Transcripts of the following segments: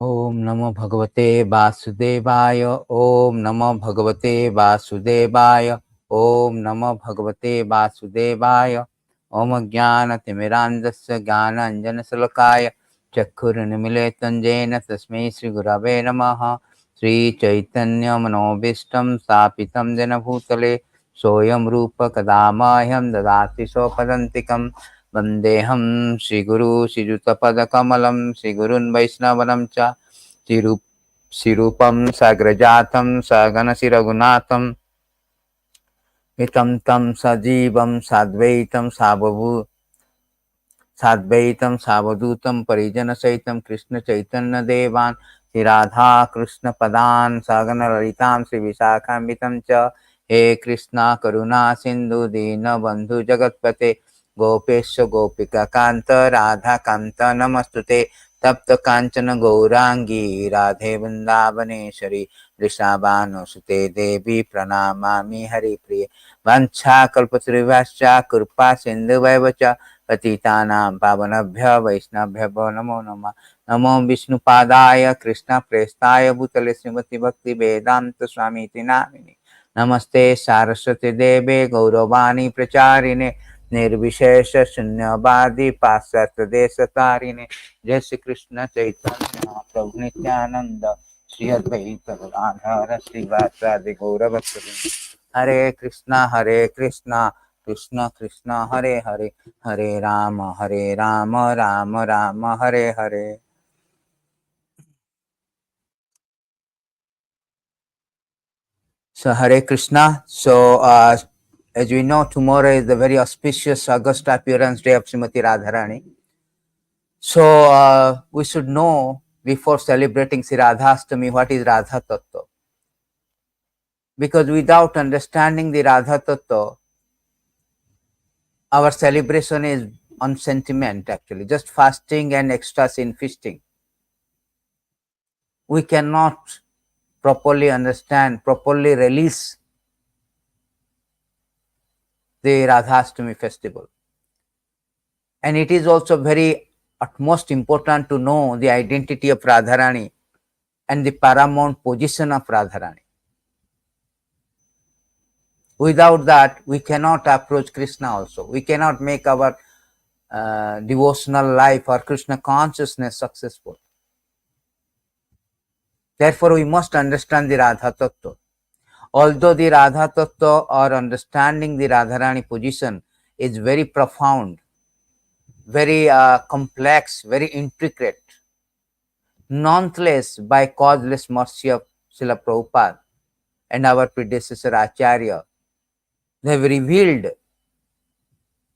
Om Namo Bhagavate Vasudevaya. Om Namo Bhagavate Vasudevaya. Om Namo Bhagavate Vasudevaya. Om Jnana Timirandasya Jnana Anjana Salakaya Chakkhurunimilitam Jena Tasmai Sri Gurave Namaha. Sri Chaitanya Manobishtam Stapitam Jena Bhutale Soyam Rupa Kadamahyam Dadati Sopadantikam Vandeham Shri Guru Shri Juta Pada Kamalam Shri Gurun Vaishnavanam Cha Sirupam Sagrajatam Sagana Siragunatam Vitam Tam Sajivam Sadvaitam Savadutam Parijana Saitam Krishna Chaitanya Devan Sri Radha Krishna Padan Sagana Lalitam Sri Visakhambitam Cha He Krishna Karuna Sindhu Dina Bandhu Jagatpate Gopesha Gopika Kanta Radha Kanta Namastute Tapta Kanchana Gaurangi Radhe Vrindavaneshwari Vrishabhanu Sute Devi Pranamami Hari Priya Vancha Kalpatarivascha Kripa Sindhu Vaivacha पतितानां पावनभ्य वैष्णवभ्यो नमो नमः। नमो विष्णुपादाय कृष्ण प्रेष्ठाय भूतले श्रीमति भक्ति वेदांत स्वामीति नामिने नमस्ते सारस्वती देवे गौरवाणी प्रचारिणे निर्विशेष शून्यवादी पाश्चात्य देशतारिणे जय श्री कृष्ण चैतन्य प्रभु नित्यानंद श्री अद्वैत गदाधर श्रीवासादि गौरभक्तवृंद हरे Krishna Krishna Krishna Hare Hare Hare Ram Ram Ram Hare Hare. So Hare Krishna. So as we know, tomorrow is the very auspicious August appearance day of Srimati Radharani. So we should know before celebrating Sri Rādhāstami what is Radha Tattva. Because without understanding the Radha Tattva, our celebration is on sentiment actually, just fasting and extra sin feasting. We cannot properly understand, properly release the Rādhāstami festival. And it is also very utmost important to know the identity of Radharani and the paramount position of Radharani. Without that, we cannot approach Krishna also. We cannot make our devotional life or Krishna consciousness successful. Therefore, we must understand the Radha Tattva. Although the Radha Tattva or understanding the Radharani position is very profound, very complex, very intricate, nonetheless, by causeless mercy of Srila Prabhupada and our predecessor Acharya, they have revealed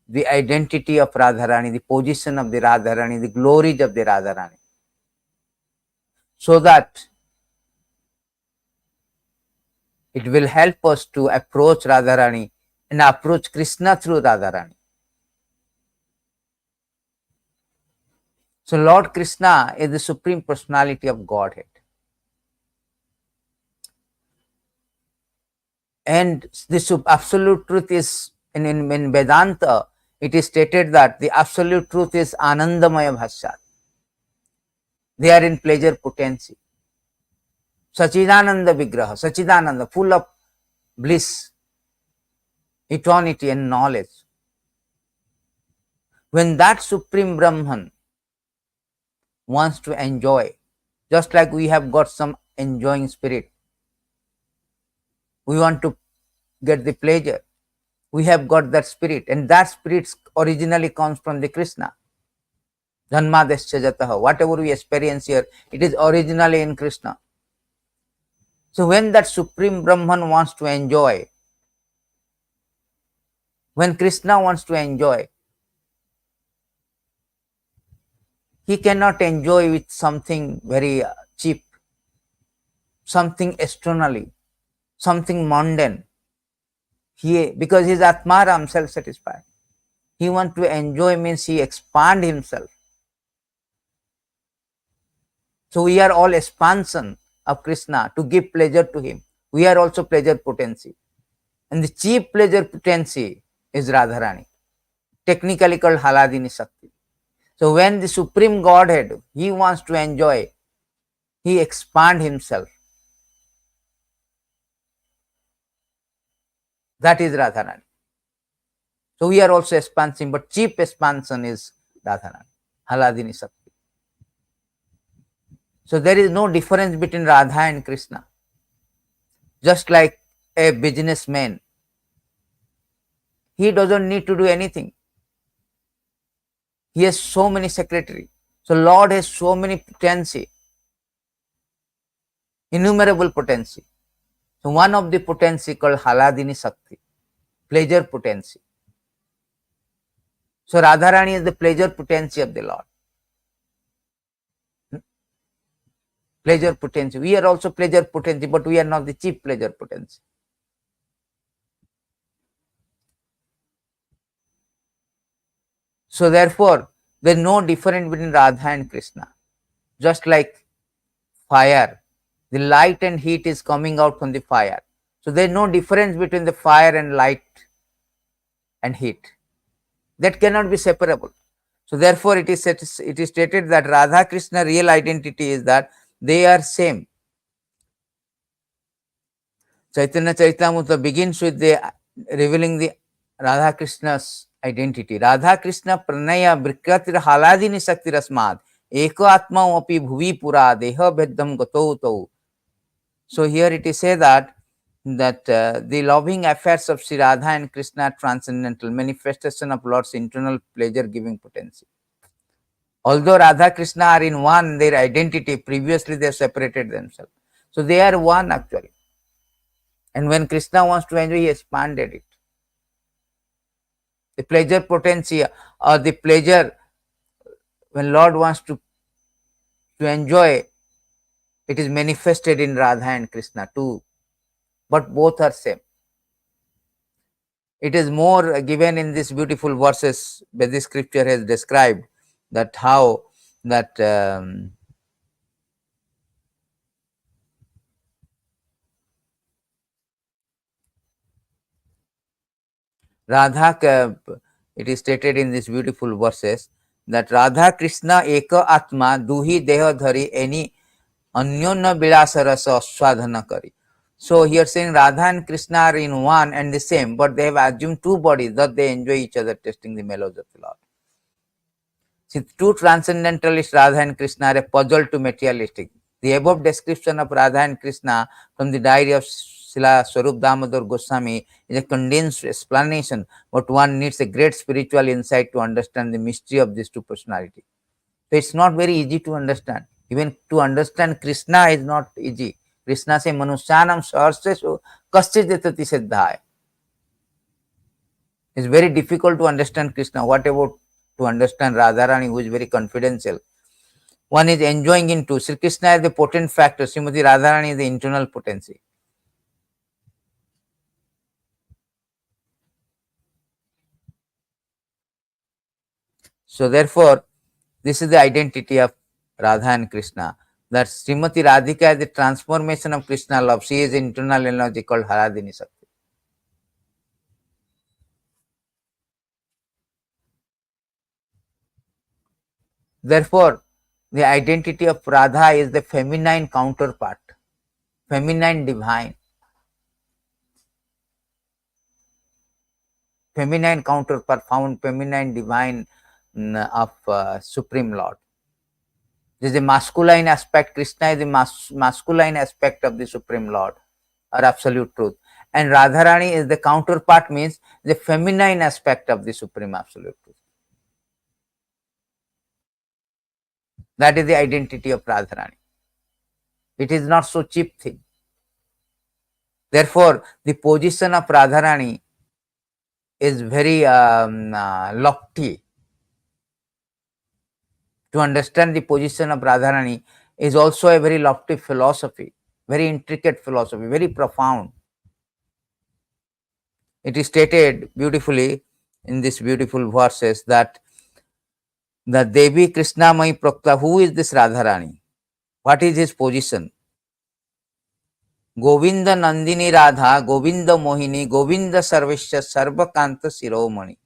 the identity of Radharani, the position of the Radharani, the glories of the Radharani, so that it will help us to approach Radharani and approach Krishna through Radharani. So Lord Krishna is the Supreme Personality of Godhead. And this absolute truth is, in Vedanta, it is stated that the absolute truth is Anandamaya Bhashyat. They are in pleasure potency. Sachidananda Vigraha, Sachidananda, full of bliss, eternity and knowledge. When that Supreme Brahman wants to enjoy, just like we have got some enjoying spirit, we want to get the pleasure, we have got that spirit, and that spirit originally comes from the Krishna. Janmadesya jataha, whatever we experience here, it is originally in Krishna. So when that Supreme Brahman wants to enjoy, when Krishna wants to enjoy, he cannot enjoy with something very cheap, something externally, something mundane. Because he is Atmaram, self-satisfied. He wants to enjoy means he expand himself. So we are all expansion of Krishna to give pleasure to him. We are also pleasure potency. And the chief pleasure potency is Radharani, technically called hladina-sakti. So when the Supreme Godhead, he wants to enjoy, He expands himself. That is Radharani. So we are also expanding, but chief expansion is Radharani, hladina-sakti. So there is no difference between Radha and Krishna. Just like a businessman, he doesn't need to do anything. He has so many secretaries. So Lord has so many potency, innumerable potency. So one of the potency called hladina-sakti, pleasure potency. So Radharani is the pleasure potency of the Lord. Pleasure potency. We are also pleasure potency, but we are not the chief pleasure potency. So therefore, there is no difference between Radha and Krishna. Just like fire, the light and heat is coming out from the fire. So there is no difference between the fire and light and heat. That cannot be separable. So therefore, it is stated that Radha Krishna real identity is that they are same. Chaitanya Charitamrita begins with the revealing the Radha Krishna's identity. Radha Krishna pranaya brikratir hladina-sakti rasmad eko atma api bhuvi pura deha bheddam gato tau. So here it is said that the loving affairs of Sri Radha and Krishna are transcendental manifestation of Lord's internal pleasure giving potency. Although Radha Krishna are in one, their identity, previously they separated themselves. So they are one actually. And when Krishna wants to enjoy, he expanded it. The pleasure potency or the pleasure when Lord wants to enjoy, it is manifested in Radha and Krishna too. But both are same. It is more given in these beautiful verses where the scripture has described that how that Radha, it is stated in these beautiful verses that Radha Krishna eka atma duhi deha dhari any anyona bilasa rasa aswadhana kari. So here saying Radha and Krishna are in one and the same, but they have assumed two bodies that they enjoy each other tasting the melodies of the Lord. Since two transcendentalists, Radha and Krishna, are a puzzle to materialistic. The above description of Radha and Krishna from the diary of Srila Swarup Damodar Goswami is a condensed explanation, but one needs a great spiritual insight to understand the mystery of these two personalities. So it's not very easy to understand. Even to understand Krishna is not easy. Krishna says, Manusyanam saharsesu kaschidetati siddhaya. It's very difficult to understand Krishna. What about to understand Radharani, who is very confidential? One is enjoying into. Sri Krishna is the potent factor. Srimati Radharani is the internal potency. So therefore, this is the identity of Radha and Krishna. That Srimati Radhika is the transformation of Krishna love. She is internal energy called hladina-sakti. Therefore, the identity of Radha is the feminine counterpart, feminine divine. Feminine counterpart found feminine divine of Supreme Lord. This is the masculine aspect. Krishna is the masculine aspect of the Supreme Lord or absolute truth. And Radharani is the counterpart, means the feminine aspect of the Supreme Absolute Truth. That is the identity of Radharani. It is not so cheap thing. Therefore, the position of Radharani is very lofty. To understand the position of Radharani is also a very lofty philosophy, very intricate philosophy, very profound. It is stated beautifully in these beautiful verses that the devī kṛṣṇa-mayī proktā, who is this Radharani? What is his position? Govinda Nandini Radha, Govinda Mohini, Govinda Sarveshya Sarvakanta Siromani.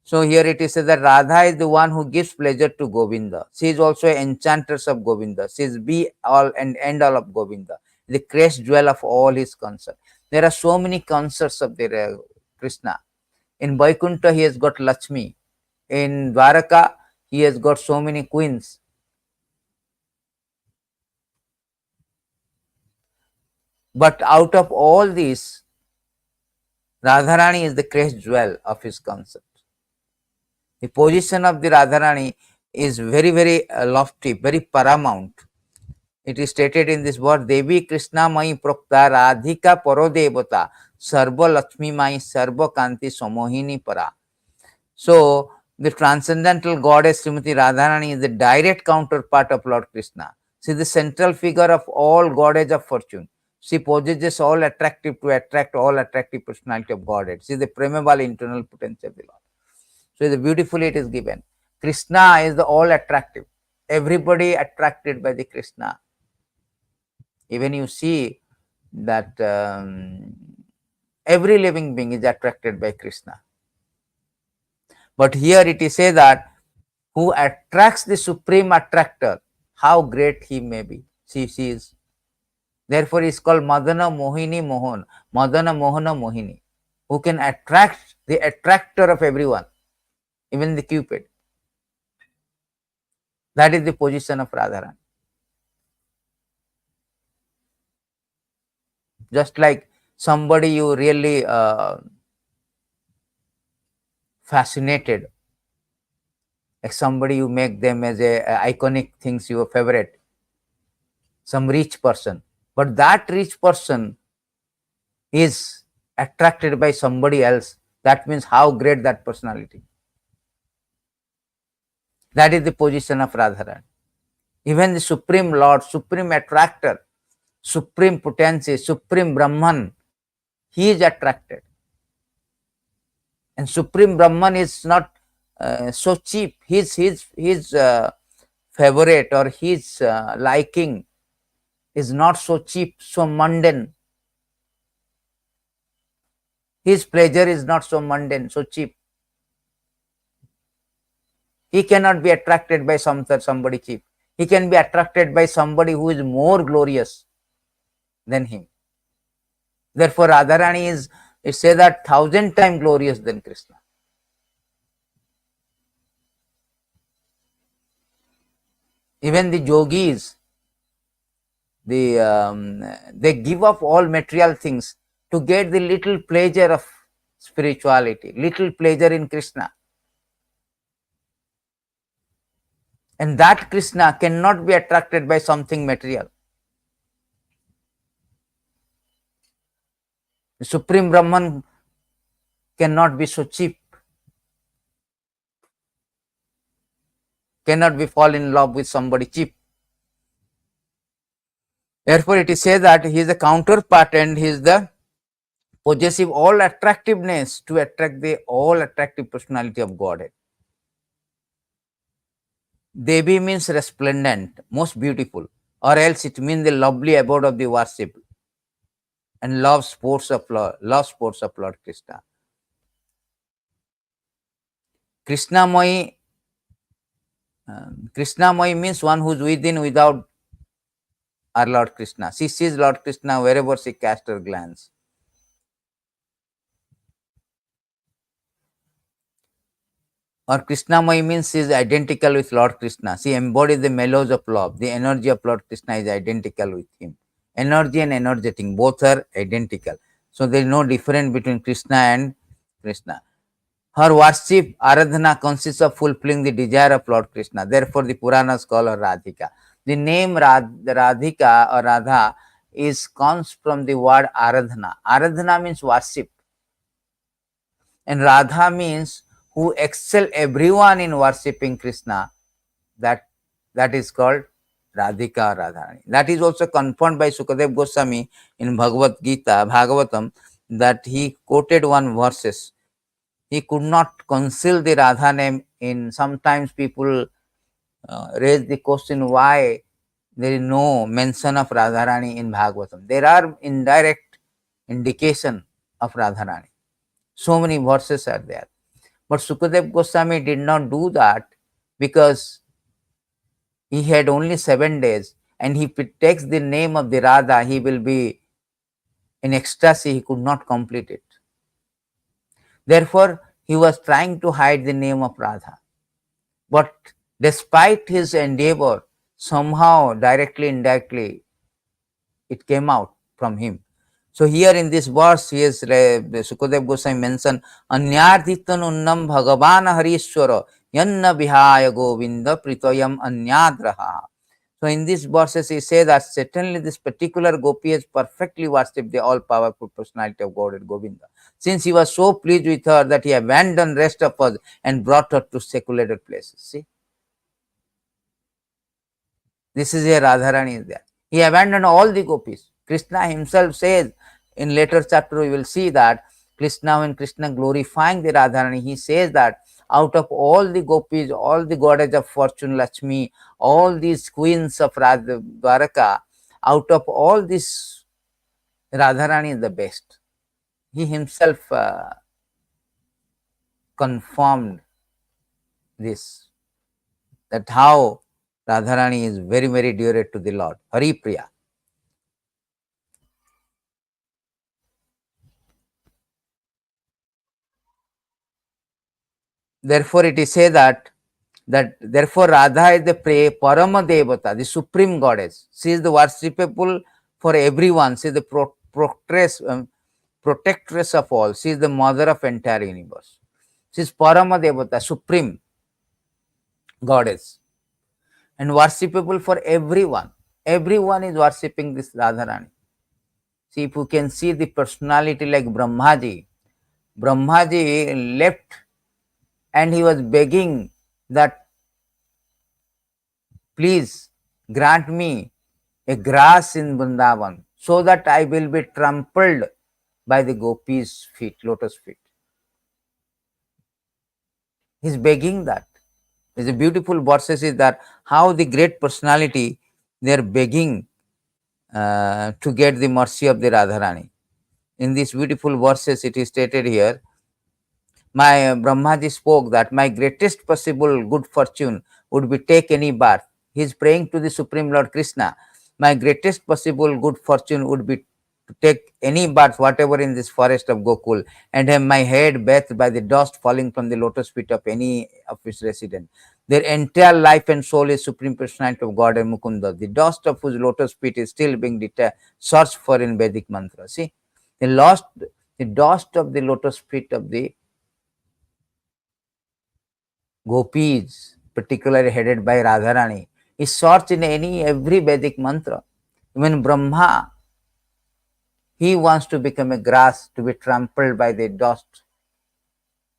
So here it is said that Radha is the one who gives pleasure to Govinda. She is also an enchantress of Govinda. She is be all and end all of Govinda, the crest jewel of all his concerts. There are so many concerts of the Krishna. In Vaikuntha, he has got Lakshmi. In Dwaraka, he has got so many queens. But out of all these, Radharani is the crest jewel of his concept. The position of the Radharani is very, very lofty, very paramount. It is stated in this word, devī kṛṣṇa-mayī proktā rādhikā para-devatā sarva lakshmi-mayī sarva kanti samohini para. So, the transcendental goddess Srimati Radharani is the direct counterpart of Lord Krishna. She is the central figure of all goddess of fortune. She possesses all attractive to attract all attractive personality of Godhead. She is the primeval internal potency of the Lord. So, beautifully it is given. Krishna is the all attractive. Everybody attracted by the Krishna. Even you see that every living being is attracted by Krishna. But here it is said that who attracts the supreme attractor, how great he may be. She is. Therefore, he is called Madana Mohini Mohan, Madana Mohana Mohini, who can attract the attractor of everyone, even the Cupid. That is the position of Radharani. Just like somebody you really fascinated, like somebody you make them as a iconic things your favorite, some rich person, but that rich person is attracted by somebody else. That means how great that personality. That is the position of Radharani. Even the Supreme Lord, Supreme Attractor, Supreme Potency, Supreme Brahman, he is attracted. And Supreme Brahman is not so cheap. His favorite or his liking is not so cheap, so mundane. His pleasure is not so mundane, so cheap. He cannot be attracted by somebody cheap. He can be attracted by somebody who is more glorious than him. Therefore, Radharani is, it says that 1,000 times glorious than Krishna. Even the yogis, they give up all material things to get the little pleasure of spirituality, little pleasure in Krishna. And that Krishna cannot be attracted by something material. The Supreme Brahman cannot be so cheap, cannot be fall in love with somebody cheap. Therefore, it is said that he is the counterpart and he is the possessive all attractiveness to attract the all attractive personality of Godhead. Devī means resplendent, most beautiful, or else it means the lovely abode of the worship and love sports of Lord Krishna. Kṛṣṇa-mayī means one who is within, without our Lord Krishna. She sees Lord Krishna wherever she casts her glance. Or Kṛṣṇa-mayī means she is identical with Lord Krishna. She embodies the mellows of love. The energy of Lord Krishna is identical with him. Energy and energetic, both are identical. So there is no difference between Krishna and Krishna. Her worship, aradhana, consists of fulfilling the desire of Lord Krishna. Therefore, the Puranas call her Radhika. The name Radhika or Radha comes from the word aradhana. Aradhana means worship. And Radha means who excel everyone in worshipping Krishna. That is called Rādhikā-Radharani. That is also confirmed by Sukadeva Goswami in Bhagavad Gita, Bhagavatam, that he quoted one verses. He could not conceal the Radha name. In sometimes people raise the question why there is no mention of Radharani in Bhagavatam. There are indirect indication of Radharani. So many verses are there. But Sukadeva Goswami did not do that because he had only 7 days, and if he takes the name of the Radha, he will be in ecstasy, he could not complete it. Therefore, he was trying to hide the name of Radha. But despite his endeavor, somehow, directly, indirectly, it came out from him. So here in this verse, he is Sukadeva Goswami mentioned Anyardhitan unnam bhagavan harishwara yanna vihaya govinda pritoyam anyadraha. So in these verses he says that certainly this particular gopi has perfectly worshipped the all-powerful personality of Godhead Govinda. Since he was so pleased with her that he abandoned rest of us and brought her to secluded places. See, this is where Radharani is there. He abandoned all the gopis. Krishna himself says in later chapter we will see that Krishna, when Krishna glorifying the Radharani, he says that out of all the gopis, all the goddess of fortune, Lakshmi, all these queens of Dwaraka, out of all this, Radharani is the best. He himself confirmed this, that how Radharani is very, very dear to the Lord, Hari Priya. Therefore, it is said that therefore Radha is the para-devatā, the supreme goddess. She is the worshipable for everyone. She is the protectress of all. She is the mother of entire universe. She is para-devatā, supreme goddess, and worshipable for everyone. Everyone is worshipping this Radharani. See, if you can see the personality like Brahmaji, Brahmaji left and he was begging that please grant me a grass in Vrindavan so that I will be trampled by the gopis' feet, lotus feet. He's begging that. There's a beautiful verses is that how the great personality, they are begging to get the mercy of the Radharani. In these beautiful verses, it is stated here, my Brahmaji spoke that my greatest possible good fortune would be take any birth. He is praying to the Supreme Lord Krishna. My greatest possible good fortune would be to take any birth, whatever in this forest of Gokul, and have my head bathed by the dust falling from the lotus feet of any of his residents. Their entire life and soul is Supreme Personality of God and Mukunda. The dust of whose lotus feet is still being searched for in Vedic mantra. See, the dust of the lotus feet of the gopis, particularly headed by Radharani, is sought in every Vedic mantra. Even Brahma, he wants to become a grass to be trampled by the dust.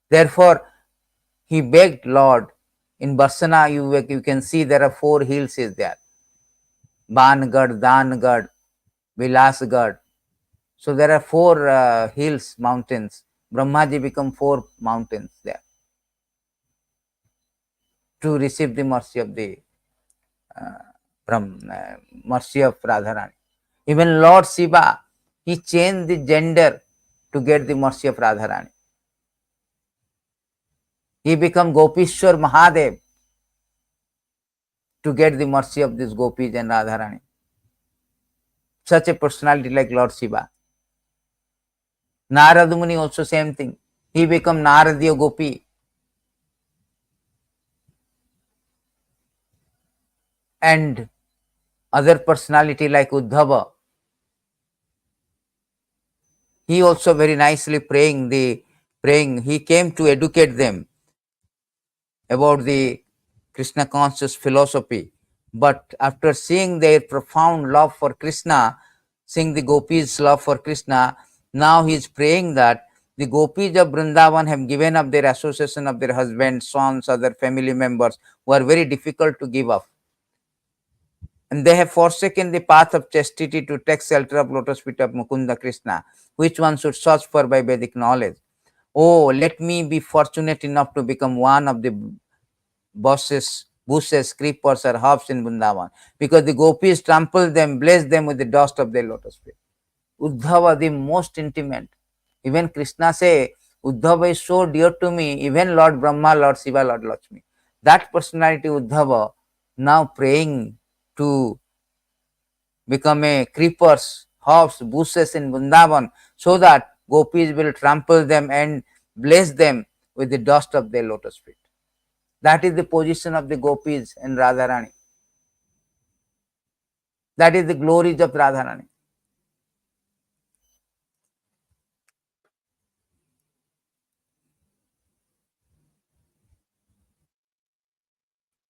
Therefore, he begged Lord. In Barsana, you can see there are 4 hills is there. Bangad, Dangad, Vilasgad. So there are 4 hills, mountains. Brahmaji become 4 mountains there to receive the mercy of the mercy of Radharani. Even Lord Shiva, he changed the gender to get the mercy of Radharani. He became Gopishwar Mahadev to get the mercy of these gopis and Radharani. Such a personality like Lord Shiva. Narad Muni also same thing. He became Naradiya Gopi. And other personality like Uddhava, he also very nicely praying. He came to educate them about the Krishna conscious philosophy. But after seeing their profound love for Krishna, seeing the gopis' love for Krishna, now he is praying that the gopis of Vrindavan have given up their association of their husbands, sons, other family members who are very difficult to give up. And they have forsaken the path of chastity to take shelter of lotus feet of Mukunda Krishna, which one should search for by Vedic knowledge. Oh, let me be fortunate enough to become one of the bushes, creepers, or herbs in Vrindavan, because the gopis trample them, bless them with the dust of their lotus feet. Uddhava, the most intimate. Even Krishna say, Uddhava is so dear to me, even Lord Brahma, Lord Shiva, Lord Lakshmi. That personality Uddhava now praying to become a creepers, hops, bushes in Vrindavan, so that gopis will trample them and bless them with the dust of their lotus feet. That is the position of the gopis and Radharani. That is the glories of Radharani.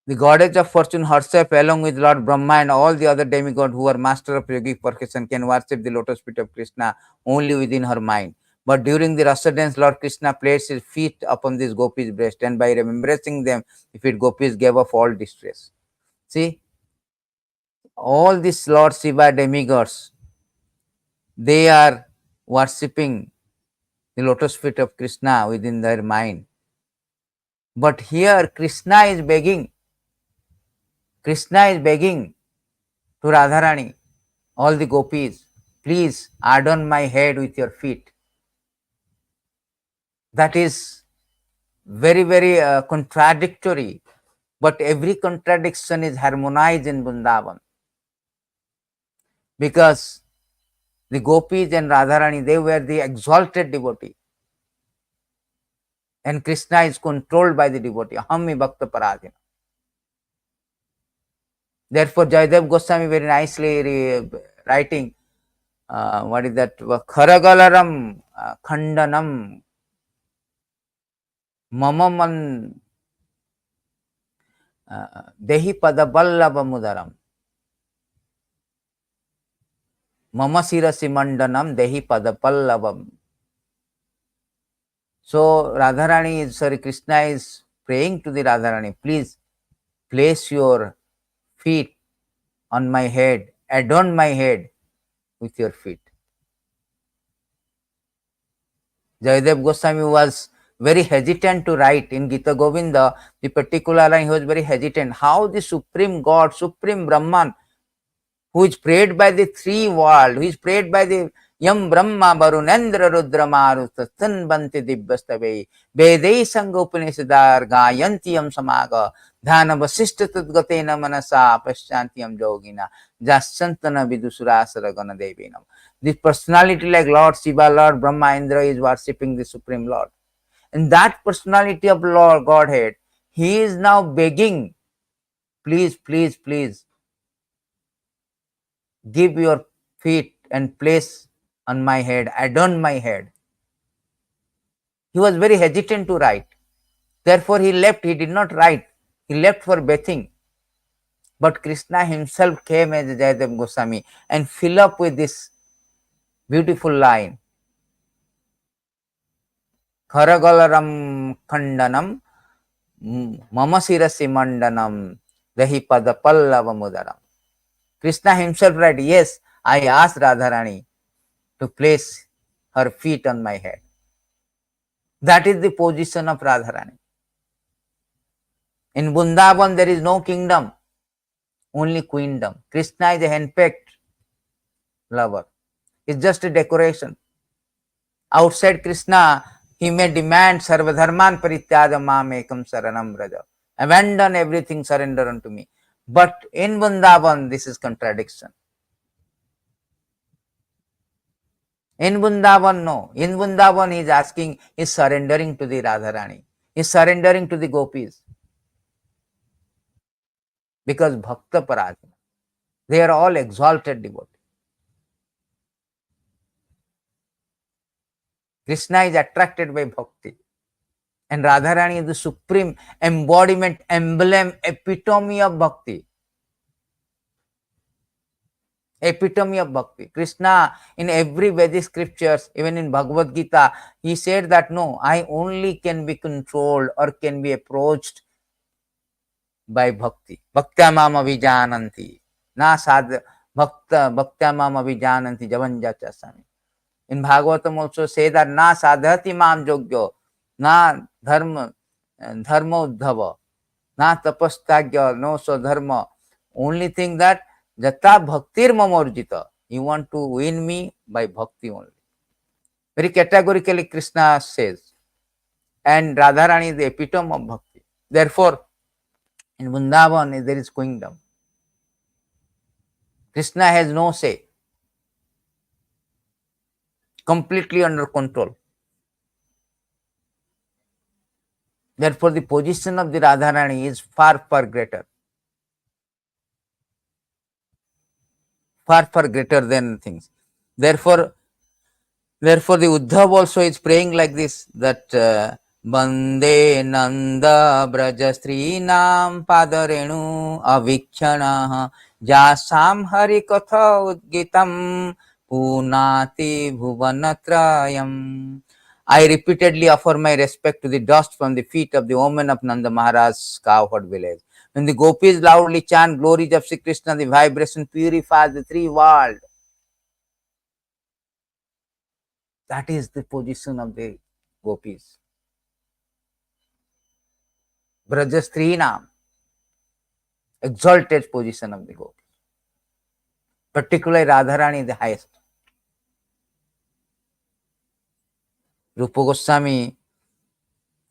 The goddess of fortune herself, along with Lord Brahma and all the other demigods who are master of yogic perfection, can worship the lotus feet of Krishna only within her mind. But during the rasa dance, Lord Krishna placed his feet upon this gopis' breast, and by embracing them, the feet gopis gave up all distress. See, all these Lord Shiva demigods, they are worshipping the lotus feet of Krishna within their mind. But here Krishna is begging to Radharani, all the gopis, please adorn my head with your feet. That is very, very contradictory, but every contradiction is harmonized in Vrindavan, because the gopis and Radharani, they were the exalted devotee, and Krishna is controlled by the devotee. Aham bhakta paradina. Therefore, Jayadev Goswami very nicely writing, what is that? Kharagalaram khandanam mamaman dehi padaballava mudaram mama sirasi mandanam dehi padapallavam. So Radharani is, sorry, Krishna is praying to the Radharani, please place your feet on my head, adorn my head with your feet. Jayadev Goswami was very hesitant to write in Gita Govinda, the particular line, he was very hesitant. How the Supreme God, Supreme Brahman, who is prayed by the three worlds, who is prayed by the Yam Brahma Varunendra Rudra Maruta Tanbanti Dibbastave, Vedai Sangopanishadar Gayantiyam Samaga, Dhana Vasishta Tadgatena Manasa, Paschantiyam Jogina, Jasyantana Vidusura Devinam. This personality like Lord Shiva, Lord Brahma, Indra is worshipping the Supreme Lord. And that personality of Lord Godhead, he is now begging, please, please, please, give your feet and place on my head, adorn my head. He was very hesitant to write. Therefore, he left, he did not write. He left for bathing. But Krishna himself came as Jayadev Goswami and fill up with this beautiful line. Kharagalaram khandanam mama sirasi mandanam dahi padapallava mudaram. Krishna himself writes, yes, I asked Radharani to place her feet on my head. That is the position of Radharani. In Vrindavan, there is no kingdom, only queendom. Krishna is a handpicked lover. It's just a decoration. Outside Krishna, he may demand sarvadharman parityāja mam ekam saranam vraja. Abandon everything, surrender unto me. But in Vrindavan, this is contradiction. In Vrindavan, no. In Vrindavan, he is asking, he is surrendering to the Radharani. He is surrendering to the gopis. Because bhakta paradina, they are all exalted devotees. Krishna is attracted by bhakti. And Radharani is the supreme embodiment, emblem, epitome of bhakti. Epitome of bhakti. Krishna, in every Vedic scriptures, even in Bhagavad Gita, he said that no, I only can be controlled or can be approached by bhakti. Bhaktya mama vijananti. Na sadh bhaktya mama vijananti javanja chasami. In Bhagavatam also say that na sadhati mam yogyo, na dharma uddhava, na tapastagya, no so dharma. Only thing that jata bhaktir mamorjita. You want to win me by bhakti only. Very categorically Krishna says. and Radharani is the epitome of bhakti. Therefore, in Vrindavan there is kingdom. Krishna has no say, completely under control. Therefore, the position of the Radharani is far, far greater. Far, far greater than things. Therefore, the Uddhav also is praying like this, that Bande Nanda Braja Strinam Padarenu Avikshana Jasam Hari Katha Udgitam Punati Bhuvanatrayam. I repeatedly offer my respect to the dust from the feet of the women of Nanda Maharaj's cowherd village. When the gopis loudly chant glories of Sri Krishna, the vibration purifies the three worlds. That is the position of the gopis. Brajastrinam, exalted position of the gopis. Particularly Radharani is the highest. Rupa Goswami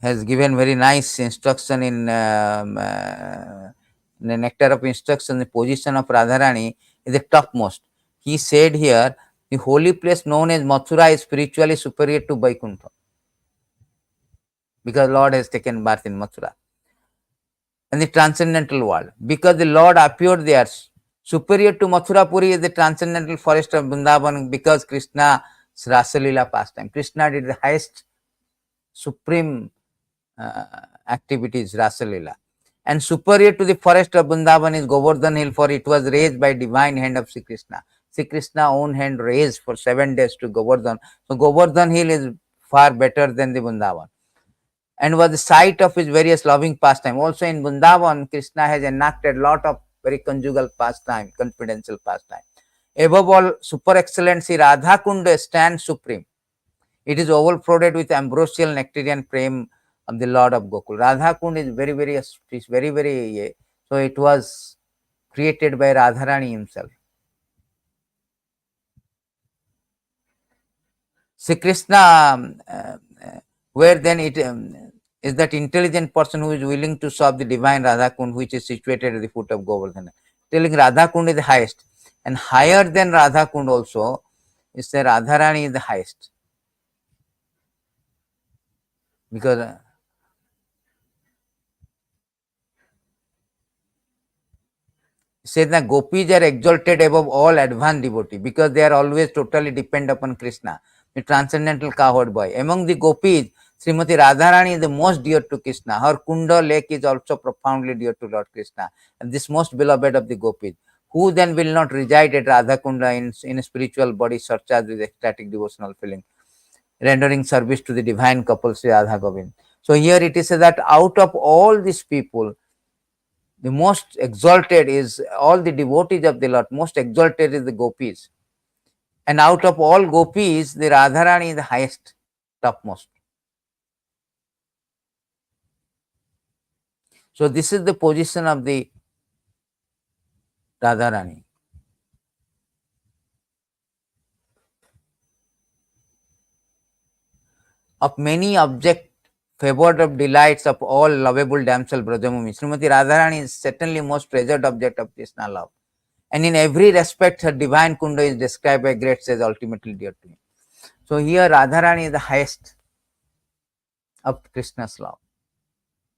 has given very nice instruction in the nectar of instruction. The position of Radharani is the topmost. He said here, the holy place known as Mathura is spiritually superior to Vaikuntha, because Lord has taken birth in Mathura. And the transcendental world, because the Lord appeared there. Superior to Mathura Puri is the transcendental forest of Vrindavan, because Krishna's Rasalila pastime. Krishna did the highest supreme activities, Rasalila. And superior to the forest of Vrindavan is Govardhan Hill, for it was raised by divine hand of Sri Krishna. Sri Krishna own hand raised for 7 days to Govardhan. So Govardhan Hill is far better than the Vrindavan, and was the site of his various loving pastime. Also in Vrindavan, Krishna has enacted lot of very conjugal pastime, confidential pastime. Above all, super excellency Radha Kunda stands supreme. It is overflowed with ambrosial nectarian prem of the Lord of Gokul. Radha Kund is very, so it was created by Radharani himself. Sri Krishna, where then it is that intelligent person who is willing to serve the divine Radha Kund, which is situated at the foot of Govardhana. Telling Radha Kund is the highest, and higher than Radha Kund also is the Radharani is the highest, because says that gopis are exalted above all advanced devotee, because they are always totally depend upon Krishna, the transcendental cowherd boy. Among the gopis, Srimati Radharani is the most dear to Krishna. Her Kunda lake is also profoundly dear to Lord Krishna, and this most beloved of the gopis. Who then will not reside at Radha Kunda in a spiritual body surcharged with ecstatic devotional feeling, rendering service to the divine couple Sri Radha Govind? So here it is said that out of all these people, the most exalted is all the devotees of the Lord, most exalted is the gopis. And out of all gopis, the Radharani is the highest, topmost. So this is the position of the Radharani. Of many object favored of delights of all lovable damsel Brajamumi, Srimati Radharani is certainly most treasured object of Krishna love. And in every respect, her divine Kunda is described by greats as ultimately dear to him. So here Radharani is the highest of Krishna's love.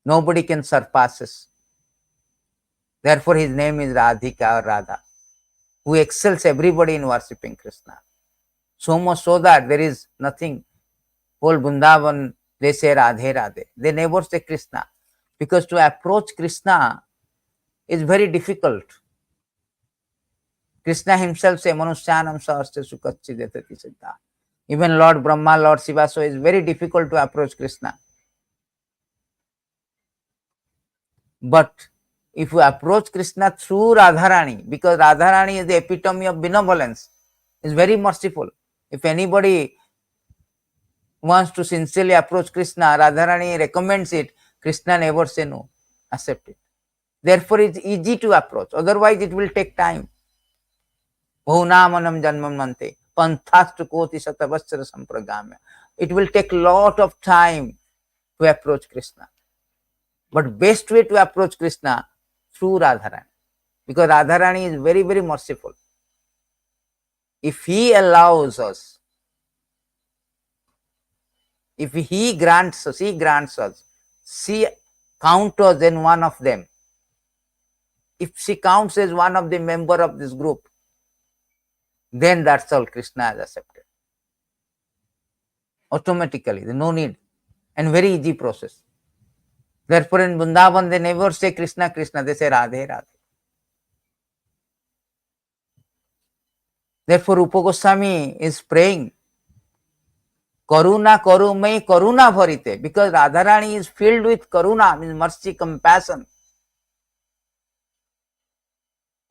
Nobody can surpass us. Therefore, his name is Radhika or Radha, who excels everybody in worshipping Krishna. So much so that there is nothing. Whole Vrindavan, they say Radhe Radhe. They never say Krishna, because to approach Krishna is very difficult. Krishna himself says, Manusyanam sahasya sukacchi detati siddha. Even Lord Brahma, Lord Shiva, so it's very difficult to approach Krishna. But if you approach Krishna through Radharani, because Radharani is the epitome of benevolence, is very merciful. If anybody wants to sincerely approach Krishna, Radharani recommends it, Krishna never say no, accept it. Therefore, it's easy to approach. Otherwise, it will take time. Bahunamanam janmam mante, panthastu koti satavasara sampragamya. It will take lot of time to approach Krishna. But best way to approach Krishna through Radharani, because Radharani is very, very merciful. If he allows us, if he grants us, she counts us in one of them. If she counts as one of the member of this group, then that's all, Krishna has accepted. Automatically, there's no need, and very easy process. Therefore, in Vrindavan, they never say Krishna, Krishna, they say Radhe, Radhe. Therefore, Rupa Goswami is praying, Karuna Karumai Karuna Bharite, because Radharani is filled with Karuna, means mercy, compassion.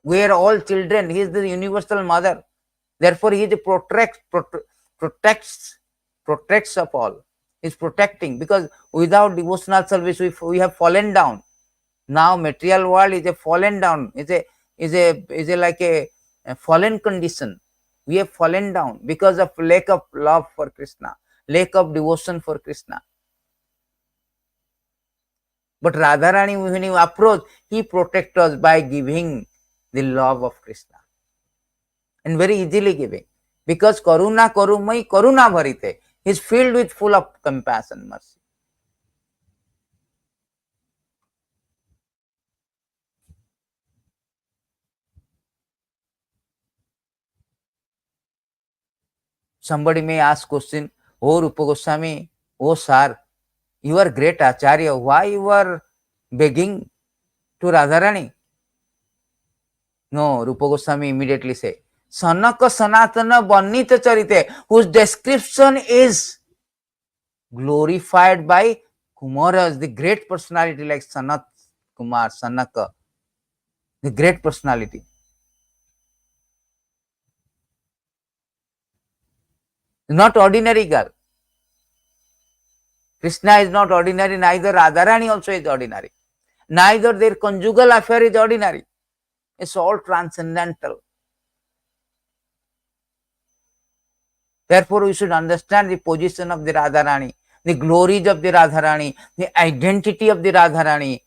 We are all children. He is the universal mother. Therefore, he is the protects of all. He is protecting, because without devotional service, we have fallen down. Now, material world is a fallen down. Is a like a fallen condition. We have fallen down because of lack of love for Krishna, lack of devotion for Krishna. But Radharani, when you approach, he protects us by giving the love of Krishna, and very easily giving, because Karuna Karumai Karuna Bharite, he is filled with full of compassion, mercy. Somebody may ask question, oh Rupa Goswami, oh sir, you are great Acharya, why you are begging to Radharani? No, Rupa Goswami immediately say, Sanaka Sanatana Varnita Charite, whose description is glorified by Kumaras, the great personality like Sanat Kumar, Sanaka, the great personality. Not ordinary girl. Krishna is not ordinary, neither Radharani also is ordinary. Neither their conjugal affair is ordinary. It's all transcendental. Therefore, we should understand the position of the Radharani, the glories of the Radharani, the identity of the Radharani,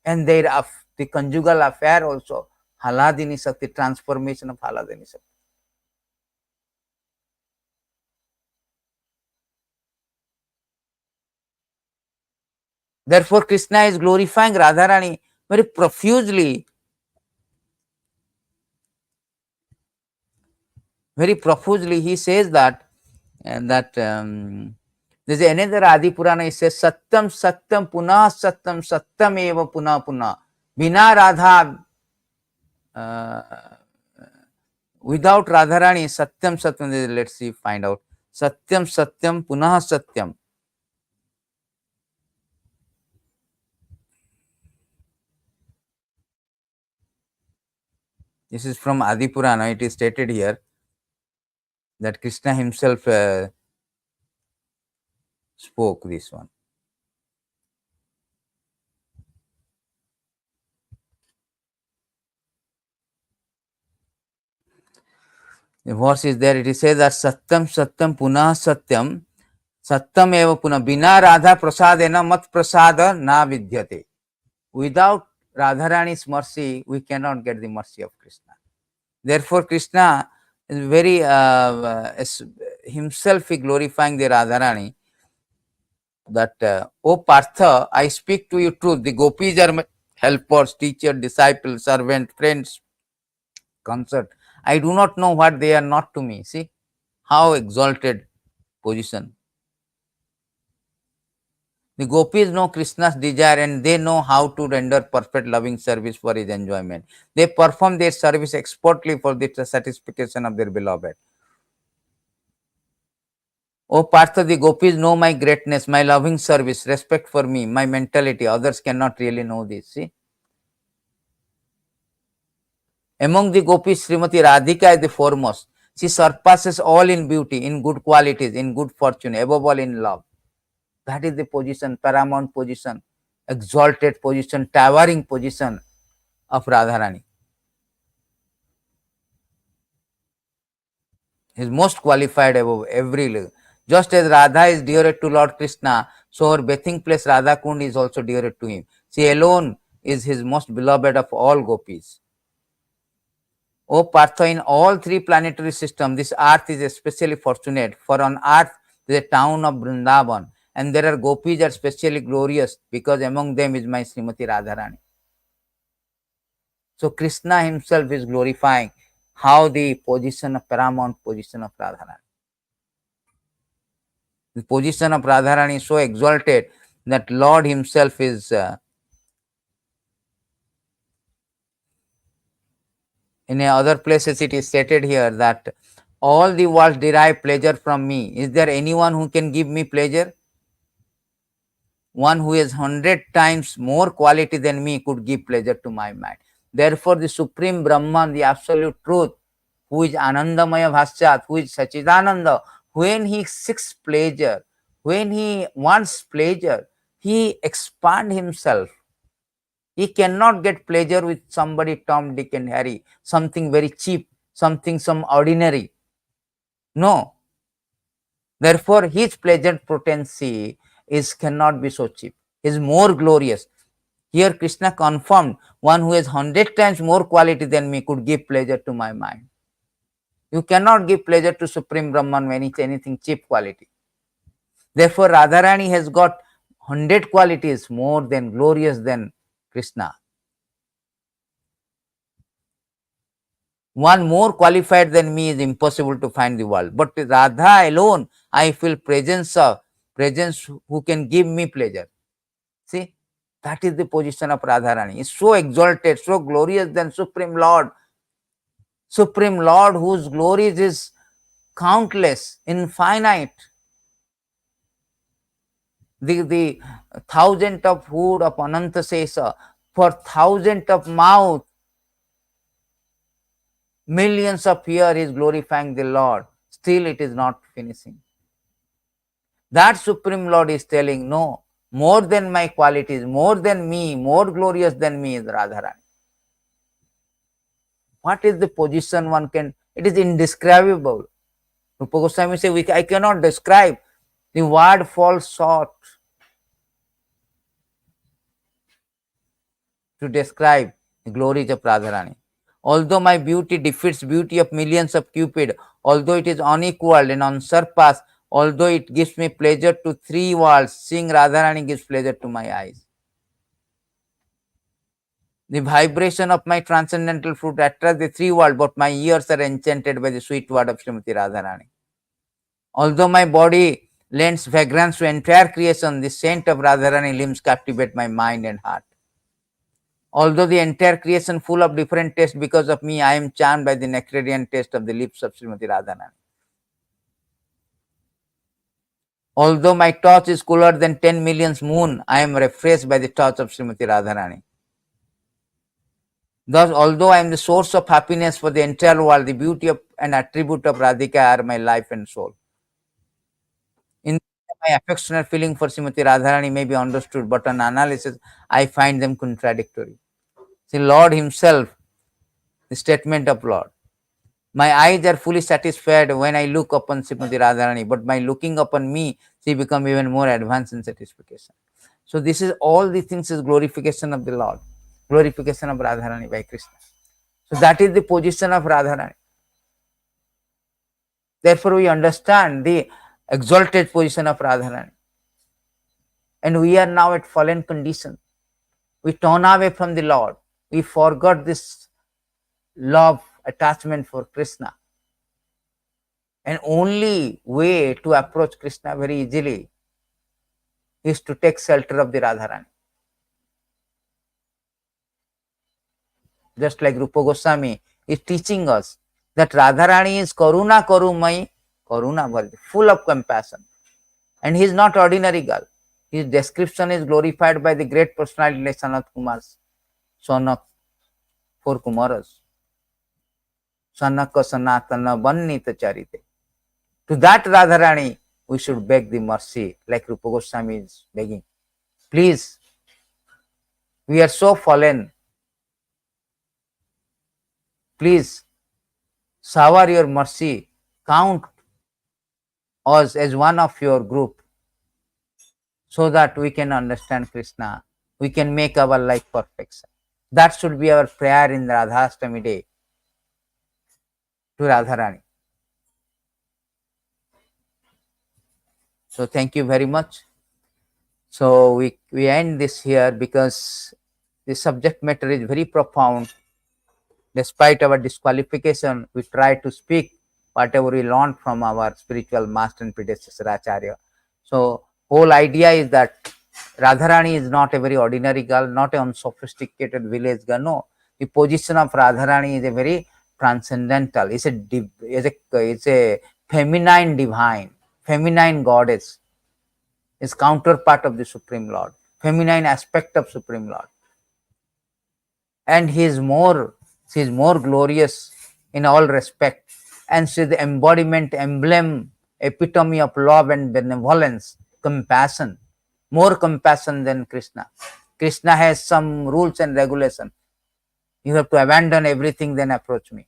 and their the conjugal affair also, hladina-sakti, transformation of hladina-sakti. Therefore, Krishna is glorifying Radharani very profusely. Very profusely, he says that, and that there's another Adi Purana. He says, Satyam Satyam Punah Satyam Satyam Eva Punah Punah. Bina Radha, without Radharani, Satyam Satyam. Let's see, find out. Satyam Satyam Punah Satyam. This is from Adi Purana. It is stated here that Krishna himself spoke this one. The verse is there. It is said that Satyam Satyam Punah Satyam Satyam Eva Punah Bina Radha Prasadena Mat Prasada Na Vidyate. Without Radharani's mercy, we cannot get the mercy of Krishna. Therefore, Krishna is very himself glorifying the Radharani. That, O Partha, I speak to you truth. The gopis are my helpers, teachers, disciples, servants, friends, consort. I do not know what they are not to me. See how exalted position. The gopis know Krishna's desire, and they know how to render perfect loving service for his enjoyment. They perform their service expertly for the satisfaction of their beloved. O Partha, the gopis know my greatness, my loving service, respect for me, my mentality. Others cannot really know this. See? Among the gopis, Srimati Radhika is the foremost. She surpasses all in beauty, in good qualities, in good fortune, above all in love. That is the position, paramount position, exalted position, towering position of Radharani. He is most qualified above every level. Just as Radha is dearer to Lord Krishna, So our bathing place Radha Kund is also dear to him. She alone is his most beloved of all gopis. O Partha, in all three planetary systems, this earth is especially fortunate, for on earth there is a town of Vrindavan, and there are gopis are specially glorious, because among them is my Srimati Radharani. So Krishna himself is glorifying how the position of paramount position of Radharani. The position of Radharani is so exalted that Lord himself is in other places it is stated here that all the world derive pleasure from me. Is there anyone who can give me pleasure? One who has 100 times more quality than me could give pleasure to my mind. Therefore, the Supreme Brahman, the absolute truth, who is Anandamaya Bhasyat, who is Sachidananda, when he seeks pleasure, when he wants pleasure, he expands himself. He cannot get pleasure with somebody Tom, Dick and Harry, something very cheap, something some ordinary. No. Therefore, his pleasure potency cannot be so cheap. He is more glorious. Here Krishna confirmed, one who has 100 times more quality than me could give pleasure to my mind. You cannot give pleasure to Supreme Brahman when it's anything cheap quality. Therefore, Radharani has got 100 qualities more than glorious than Krishna. One more qualified than me is impossible to find the world. But with Radha alone, I feel presence who can give me pleasure. See, that is the position of Radharani. It's so exalted, so glorious than Supreme Lord. Supreme Lord whose glories is countless, infinite. The thousand of food of Ananta Sesa, for thousand of mouth, millions of years is glorifying the Lord. Still it is not finishing. That Supreme Lord is telling, no, more than my qualities, more than me, more glorious than me is Radharani. What is the position one can, it is indescribable. Rupa Goswami says, I cannot describe. The word falls short to describe the glories of Radharani. Although my beauty defeats beauty of millions of Cupid, although it is unequaled and unsurpassed, although it gives me pleasure to three worlds, seeing Radharani gives pleasure to my eyes. The vibration of my transcendental fruit attracts the three worlds, but my ears are enchanted by the sweet word of Srimati Radharani. Although my body lends fragrance to entire creation, the scent of Radharani limbs captivate my mind and heart. Although the entire creation full of different tastes, because of me, I am charmed by the nectarian taste of the lips of Srimati Radharani. Although my touch is cooler than 10 million moon, I am refreshed by the touch of Srimati Radharani. Thus, although I am the source of happiness for the entire world, the beauty of and attribute of Radhika are my life and soul. In my affectionate feeling for Srimati Radharani may be understood, but on analysis, I find them contradictory. See, Lord himself, the statement of Lord. My eyes are fully satisfied when I look upon Srimati Radharani, but by looking upon me, she becomes even more advanced in satisfaction. So this is all the things is glorification of the Lord, glorification of Radharani by Krishna. So that is the position of Radharani. Therefore, we understand the exalted position of Radharani. And we are now at fallen condition. We turn away from the Lord. We forgot this love, attachment for Krishna. And only way to approach Krishna very easily is to take shelter of the Radharani. Just like Rupa Goswami is teaching us that Radharani is Karuna-Mayī, Karuna, full of compassion. And he is not ordinary girl. His description is glorified by the great personality like Sanat Kumar's son of four Kumaras. Sanaka Sanatana Vannita Charite. To that Radharani, we should beg the mercy, like Rupa Goswami is begging. Please, we are so fallen. Please, shower your mercy. Count us as one of your group, so that we can understand Krishna, we can make our life perfection. That should be our prayer in the Rādhāstami day to Radharani. So thank you very much. So we end this here because the subject matter is very profound. Despite our disqualification, we try to speak whatever we learned from our spiritual master and predecessor Acharya. So whole idea is that Radharani is not a very ordinary girl, not a unsophisticated village girl. No, the position of Radharani is a very transcendental. It's a feminine divine, feminine goddess. Is counterpart of the Supreme Lord, feminine aspect of Supreme Lord, and she is more glorious in all respect, and she is the embodiment, emblem, epitome of love and benevolence, compassion, more compassion than Krishna. Krishna has some rules and regulations. You have to abandon everything, then approach me.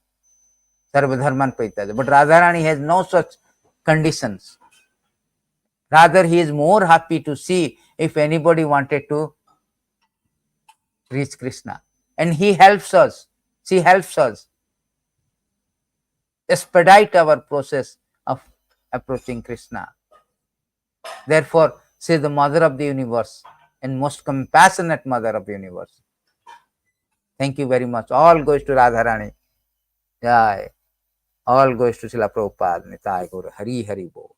Sarva dharman parityajya. But Radharani has no such conditions. Rather, he is more happy to see if anybody wanted to reach Krishna. And he helps us. She helps us expedite our process of approaching Krishna. Therefore, she is the mother of the universe and most compassionate mother of the universe. Thank you very much. All goes to Radharani. Jai. All goes to Srila Prabhupada. Nitai Gaur. Hari Hari Bol.